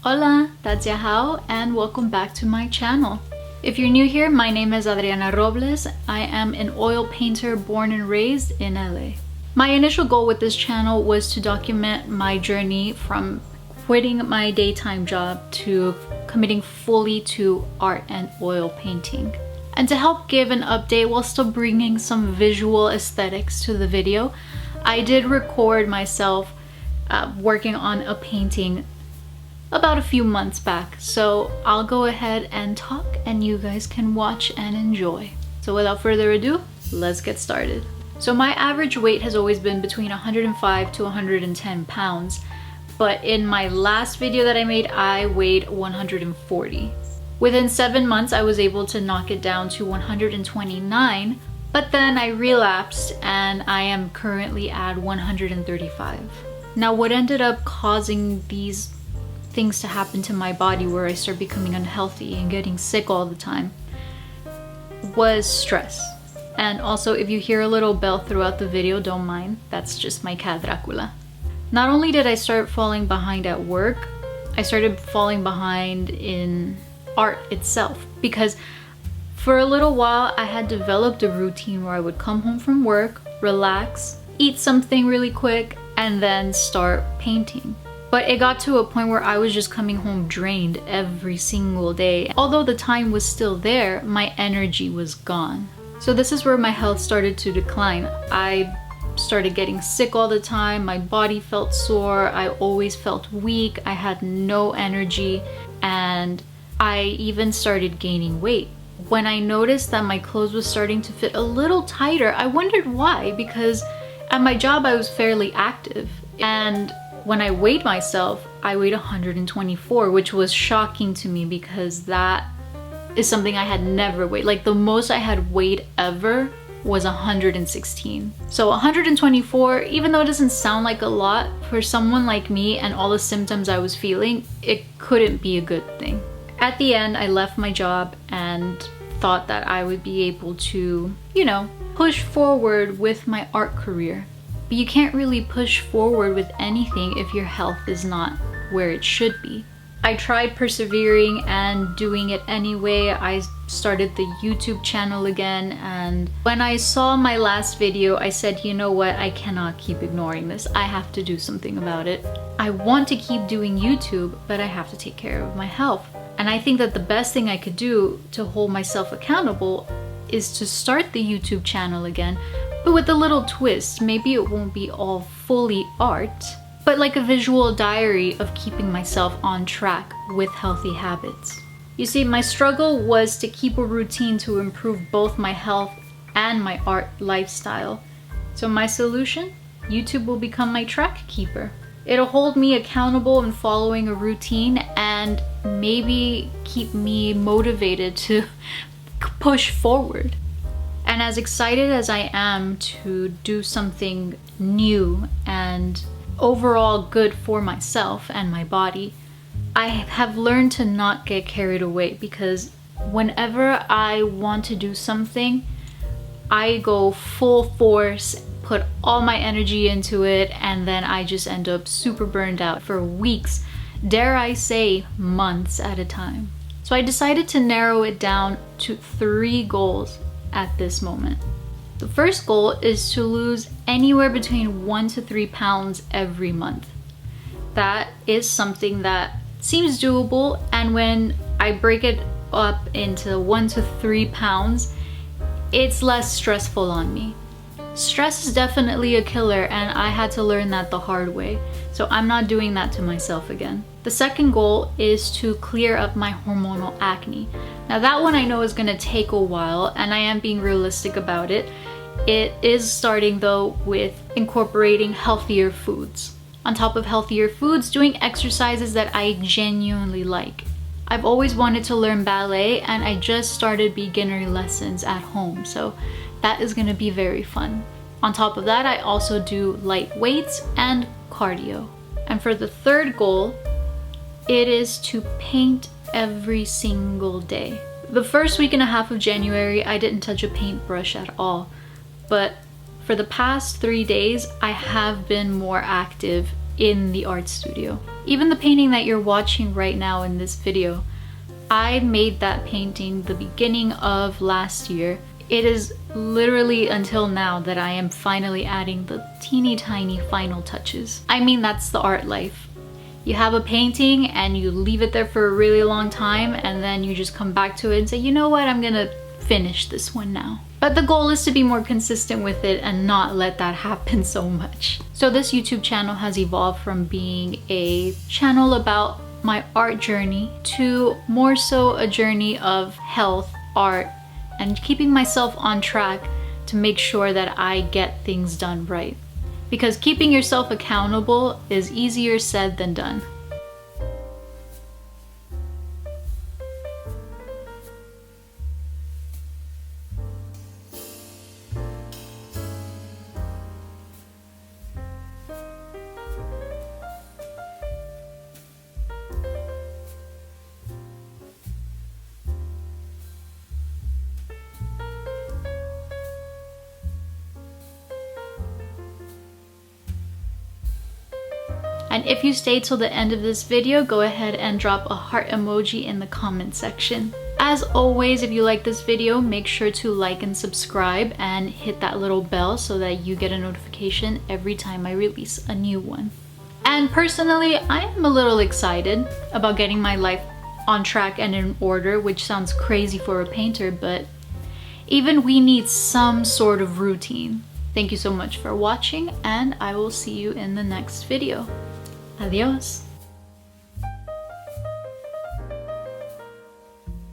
Hola, Hao, and welcome back to my channel. If you're new here, my name is Adriana Robles. I am an oil painter born and raised in LA. My initial goal with this channel was to document my journey from quitting my daytime job to committing fully to art and oil painting. And to help give an update while still bringing some visual aesthetics to the video, I did record myself working on a painting about a few months back. So I'll go ahead and talk and you guys can watch and enjoy. So without further ado, let's get started. So my average weight has always been between 105 to 110 pounds, but in my last video that I made, I weighed 140. Within 7 months, I was able to knock it down to 129, but then I relapsed and I am currently at 135. Now, what ended up causing these things to happen to my body where I started becoming unhealthy and getting sick all the time was stress. And also, if you hear a little bell throughout the video, don't mind, that's just my cat Dracula. Not only did I start falling behind at work, I started falling behind in art itself, because for a little while I had developed a routine where I would come home from work, relax, eat something really quick, and then start painting. But it got to a point where I was just coming home drained every single day. Although the time was still there, my energy was gone. So this is where my health started to decline. I started getting sick all the time, my body felt sore, I always felt weak, I had no energy, and I even started gaining weight. When I noticed that my clothes was starting to fit a little tighter, I wondered why, because at my job I was fairly active, and when I weighed myself, I weighed 124, which was shocking to me because that is something I had never weighed. Like, the most I had weighed ever was 116. So 124, even though it doesn't sound like a lot, for someone like me and all the symptoms I was feeling, it couldn't be a good thing. At the end, I left my job and thought that I would be able to, push forward with my art career. But you can't really push forward with anything if your health is not where it should be. I tried persevering and doing it anyway. I started the YouTube channel again, and when I saw my last video, I said, you know what, I cannot keep ignoring this. I have to do something about it. I want to keep doing YouTube, but I have to take care of my health. And I think that the best thing I could do to hold myself accountable is to start the YouTube channel again, but with a little twist. Maybe it won't be all fully art, but like a visual diary of keeping myself on track with healthy habits. You see, my struggle was to keep a routine to improve both my health and my art lifestyle. So my solution? YouTube will become my track keeper. It'll hold me accountable in following a routine and maybe keep me motivated to push forward. And as excited as I am to do something new and overall good for myself and my body, I have learned to not get carried away, because whenever I want to do something, I go full force, put all my energy into it, and then I just end up super burned out for weeks, dare I say months at a time. So I decided to narrow it down to 3 goals at this moment. The first goal is to lose anywhere between 1 to 3 pounds every month. That is something that seems doable, and when I break it up into 1 to 3 pounds, it's less stressful on me. Stress is definitely a killer, and I had to learn that the hard way, so I'm not doing that to myself again. The second goal is to clear up my hormonal acne. Now that one I know is gonna take a while, and I am being realistic about it. It is starting though with incorporating healthier foods. On top of healthier foods, doing exercises that I genuinely like. I've always wanted to learn ballet, and I just started beginner lessons at home, so that is gonna be very fun. On top of that, I also do light weights and cardio. And for the third goal, it is to paint every single day. The first week and a half of January, I didn't touch a paintbrush at all, but for the past 3 days, I have been more active in the art studio. Even the painting that you're watching right now in this video, I made that painting the beginning of last year. It is literally until now that I am finally adding the teeny tiny final touches. I mean, that's the art life. You have a painting and you leave it there for a really long time, and then you just come back to it and say, you know what, I'm gonna finish this one now. But the goal is to be more consistent with it and not let that happen so much. So this YouTube channel has evolved from being a channel about my art journey to more so a journey of health, art, and keeping myself on track to make sure that I get things done right. Because keeping yourself accountable is easier said than done. And if you stayed till the end of this video, go ahead and drop a heart emoji in the comment section. As always, if you like this video, make sure to like and subscribe and hit that little bell so that you get a notification every time I release a new one. And personally, I am a little excited about getting my life on track and in order, which sounds crazy for a painter, but even we need some sort of routine. Thank you so much for watching, and I will see you in the next video. Adios.